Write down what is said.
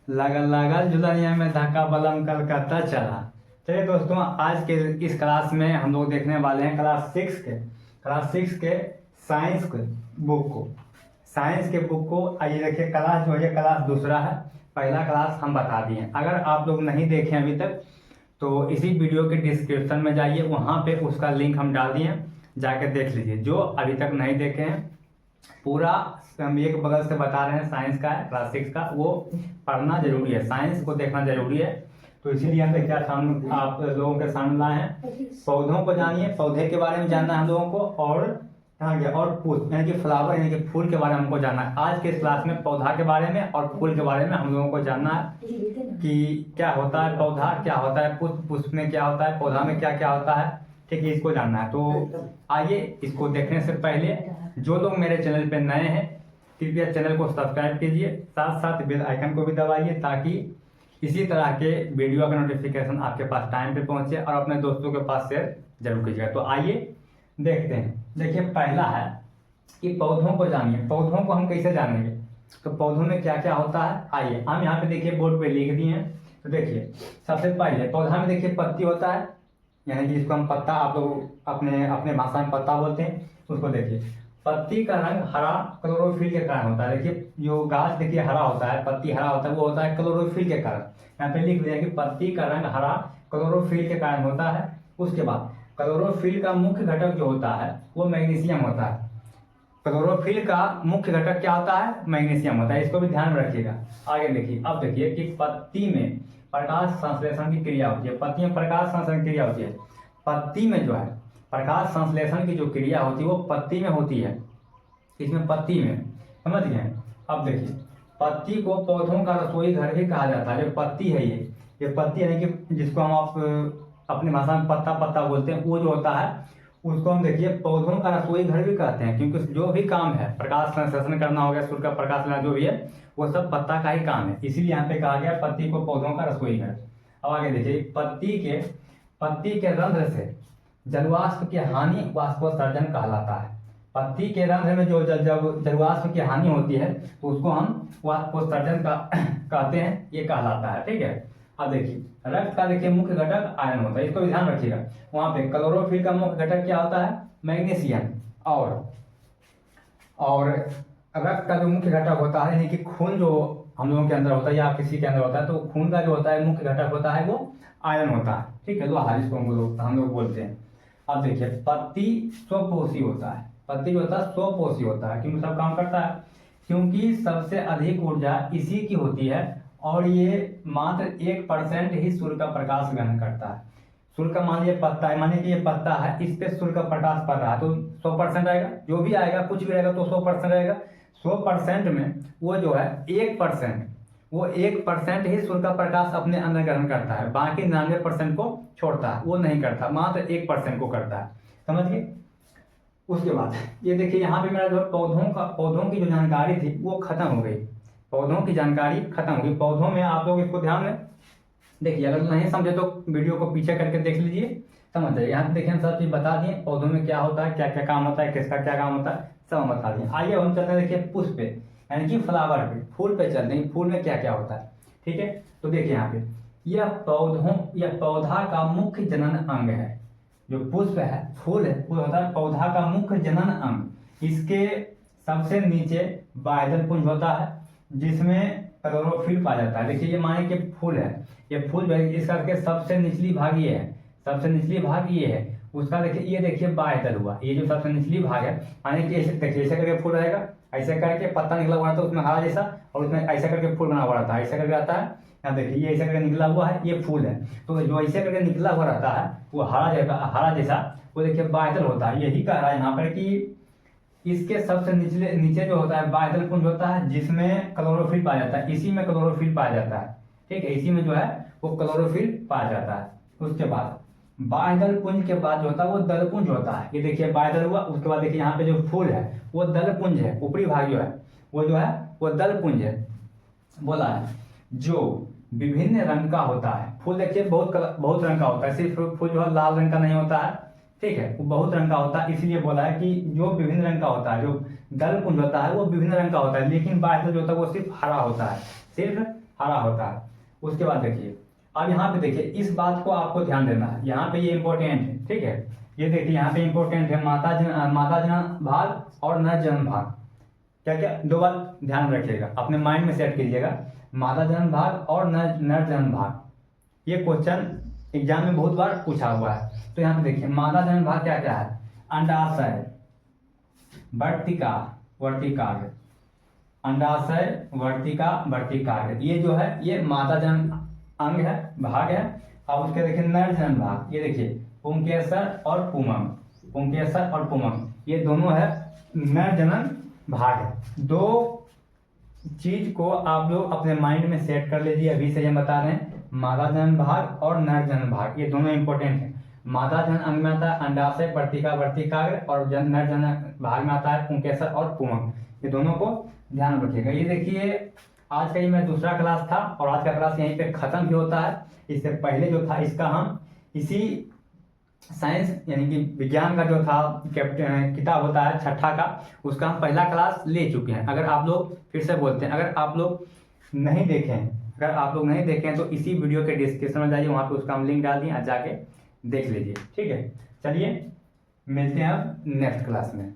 लगल लगल झुलनिया में धक्का बलम कलकत्ता चला। चलिए दोस्तों, आज के इस क्लास में हम लोग देखने वाले हैं क्लास 6 के साइंस के बुक को। आइए देखिए, क्लास जो है क्लास दूसरा है, पहला क्लास हम बता दिए। अगर आप लोग नहीं देखे अभी तक तो इसी वीडियो के डिस्क्रिप्शन में जाइए, वहाँ पे उसका लिंक हम डाल दिए, जाके देख लीजिए। जो अभी तक नहीं देखे हैं, पूरा हम एक बगल से बता रहे हैं, साइंस का है, क्लास 6 का, वो पढ़ना जरूरी है, साइंस को देखना जरूरी है। तो इसीलिए हम क्या सामने आप लोगों के सामने लाए हैं, पौधों को जानिए, पौधे के बारे में जानना है हम लोगों को, और कहाँ गया, और पुष्प यानी कि फ्लावर यानी कि फूल के बारे में हमको जानना है। आज के इस क्लास में पौधा के बारे में और फूल के बारे में हम लोगों को जानना है कि क्या होता है पौधा, क्या होता है पुष्प, पुष्प में क्या होता है, पौधा में क्या क्या होता है, ठीक है, इसको जानना है। तो आइए, इसको देखने से पहले जो लोग मेरे चैनल पे नए हैं, कृपया चैनल को सब्सक्राइब कीजिए, साथ साथ बेल आइकन को भी दबाइए, ताकि इसी तरह के वीडियो का नोटिफिकेशन आपके पास टाइम पे पहुंचे, और अपने दोस्तों के पास शेयर जरूर कीजिएगा। तो आइए देखते हैं। देखिए, पहला है कि पौधों को जानिए। पौधों को हम कैसे जानेंगे, तो पौधों में क्या क्या होता है, आइए हम यहाँ पे देखिए बोर्ड पे लिख दिए हैं। तो देखिए, सबसे पहले पौधा में देखिए पत्ती होता है, यानी कि इसको हम पत्ता, आप लोग अपने अपने भाषा में पत्ता बोलते हैं। उसको देखिए, पत्ती का रंग हरा क्लोरोफिल के कारण होता है। देखिए, जो घास देखिए हरा होता है, पत्ती हरा होता है, वो होता है क्लोरोफिल के कारण। यहाँ पे लिख दिया कि पत्ती का रंग हरा क्लोरोफिल के कारण होता है। उसके बाद क्लोरोफिल का मुख्य घटक जो होता है वो मैग्नीशियम होता है। क्लोरोफिल का मुख्य घटक क्या होता है, मैग्नीशियम होता है, इसको भी ध्यान में रखिएगा। आगे देखिए, अब देखिए कि पत्ती में प्रकाश संश्लेषण की क्रिया होती है। पत्ती में प्रकाश संश्लेषण की क्रिया होती है। पत्ती में जो है प्रकाश संश्लेषण की जो क्रिया होती है वो पत्ती में होती है, इसमें पत्ती में, समझ गए। अब देखिए, पत्ती को पौधों का रसोई घर भी कहा जाता है। जो पत्ती है, ये पत्ती यानी कि जिसको हम आप अपनी भाषा में पत्ता पत्ता बोलते हैं, वो जो होता है उसको हम देखिए पौधों का रसोई घर भी कहते हैं, क्योंकि जो भी काम है, प्रकाश संश्लेषण करना हो गया, सूर्य का प्रकाश लेना, जो भी है वो सब पत्ता का ही काम है, इसीलिए यहाँ पे कहा गया पत्ती को पौधों का रसोई घर। अब आगे देखिए, पत्ती के रंध्र से जलवाष्प की हानि वाष्पोत्सर्जन कहलाता है। पत्ती के रंध्र में जो जब जलवाष्प की हानि होती है तो उसको हम वाष्पोत्सर्जन का कहते हैं, ये कहलाता है, ठीक है। अब देखिए, रक्त का देखिए मुख्य घटक आयरन होता है, इसको भी ध्यान रखिएगा। वहां पे क्लोरोफिल का मुख्य घटक क्या होता है, मैग्नीशियम। और रक्त का जो मुख्य घटक होता है, यानी कि खून जो हम लोगों के अंदर होता है या किसी के अंदर होता है, तो खून का जो होता है मुख्य घटक होता है वो आयरन होता है, ठीक है, लोहा जिसको हम लोग बोलते हैं। अब देखिए, पत्ती स्वपोषी होता है। पत्ती जो होता है स्वपोषी होता है, क्योंकि सब काम करता है, क्योंकि सबसे अधिक ऊर्जा इसी की होती है, और ये मात्र 1% ही सूर्य का प्रकाश ग्रहण करता है। सूर्य का मान लीजिए पत्ता है, मानिए कि ये पत्ता है, इस पे सूर्य का प्रकाश पड़ रहा है, तो 100% आएगा, जो भी आएगा, कुछ भी रहेगा तो 100% रहेगा। 100% में वो जो है 1% ही सूर्य का प्रकाश अपने अंदर ग्रहण करता है, बाकी 99% को छोड़ता है, वो नहीं करता, मात्र 1% को करता है, समझ गए। उसके बाद ये देखिए, यहाँ पे मेरा जो पौधों की जो जानकारी थी वो खत्म हो गई, पौधों की जानकारी खत्म हो गई। पौधों में आप लोग इसको ध्यान में देखिए, अगर नहीं समझे तो वीडियो को पीछे करके देख लीजिए, समझ जाइए। यहाँ पे देखिए, हम सब चीज बता दिए, पौधों में क्या होता है, क्या क्या काम होता है, किसका क्या काम होता है, सब हम बता दिए। आइए हम चलते हैं, देखिए पुष्प पे, यानी कि फ्लावर पे, फूल पे चलते हैं, फूल में क्या क्या होता है, ठीक है। तो देखिए यहाँ पे, यह पौधा का मुख्य जनन अंग है। जो पुष्प है, फूल है, वो होता है पौधा का मुख्य जनन अंग। इसके सबसे नीचे बाह्यदल पुंज होता है, जिसमें क्लोरोफिल पाया जाता है। देखिए, ये माने कि फूल है, ये फूल जो है इसका के सबसे निचली भाग ये है, सबसे निचली भाग ये है उसका। देखिए, ये देखिए बाह्यदल हुआ, ये जो सबसे निचली भाग है, माने कि ऐसे देखिए, ऐसे करके फूल रहेगा, ऐसे करके पत्ता निकला हुआ था उसमें हरा जैसा, और उसमें ऐसे करके फूल बना हुआ रहता है, ऐसे करके आता है। यहाँ देखिए, ये ऐसे करके निकला हुआ है, ये फूल है, तो जो ऐसे करके निकला हुआ रहता है वो हरा जैसा, वो देखिए बाह्यदल होता है। यही कह रहा है यहाँ पर कि इसके सबसे नीचे जो होता है बाह्यदल पुंज होता है, जिसमें क्लोरोफिल पाया जाता है, इसी में क्लोरोफिल पाया जाता है, ठीक है, इसी में जो है वो क्लोरोफिल पाया जाता है। उसके बाद बाह्यदल पुंज के बाद जो होता है वो दल पुंज होता है। ये देखिए बाह्यदल हुआ, उसके बाद देखिए यहाँ पे जो फूल है वो दल पुंज है, ऊपरी भाग जो है वो दल पुंज है, बोला है, जो विभिन्न रंग का होता है। फूल देखिए बहुत रंग का होता है, सिर्फ फूल जो है लाल रंग का नहीं होता है, ठीक है, वो बहुत रंग का होता है, इसलिए बोला है कि जो विभिन्न रंग का होता है, जो दल पुंज होता है वो विभिन्न रंग का होता है, लेकिन बाह्यदल जो होता है वो सिर्फ हरा होता है, सिर्फ हरा होता है। उसके बाद देखिए, अब यहाँ पे देखिए इस बात को आपको ध्यान देना है, यहाँ पे ये इंपॉर्टेंट है, ठीक है। ये देखिए यहाँ पे इंपॉर्टेंट है, माता जनन भाग और नर जनन भाग। क्या क्या, दो बात ध्यान रखिएगा, अपने माइंड में सेट कीजिएगा, माता जनन भाग और नर जनन भाग। ये क्वेश्चन एग्जाम में बहुत बार पूछा हुआ है। तो यहाँ पे देखिए मादा जनन भाग क्या क्या है, अंडाशय, वर्तिका, वर्तिकाग्र, अंडाशय, वर्तिका, वर्तिकाग्र, ये जो है ये मादा जनन अंग है, भाग है। अब उसके देखिए नर जनन भाग, ये देखिए पुंकेसर और पुमंग, पुंकेसर और पुमंग, ये दोनों है नर जनन भाग है। दो चीज को आप लोग अपने माइंड में सेट कर लीजिए, अभी से हम बता रहे हैं, मादा जनन भाग और नर जनन भाग, ये दोनों इंपॉर्टेंट है। मादा जनन अंग में आता है अंडाशय, वर्तिका, वर्तिकाग्र, और नर जनन भाग में आता है पुंकेसर और पुमंग, ये दोनों को ध्यान रखिएगा। ये देखिए आज का ये मेरा दूसरा क्लास था और आज का क्लास यहीं पे खत्म भी होता है। इससे पहले जो था इसका हम इसी साइंस यानी कि विज्ञान का जो था किताब होता है छठा का, उसका हम पहला क्लास ले चुके हैं। अगर आप लोग, फिर से बोलते हैं, अगर आप लोग नहीं देखें तो इसी वीडियो के डिस्क्रिप्शन में जाइए, वहाँ पे उसका हम लिंक डाल दिए, जाके देख लीजिए, ठीक है। चलिए मिलते हैं अब नेक्स्ट क्लास में।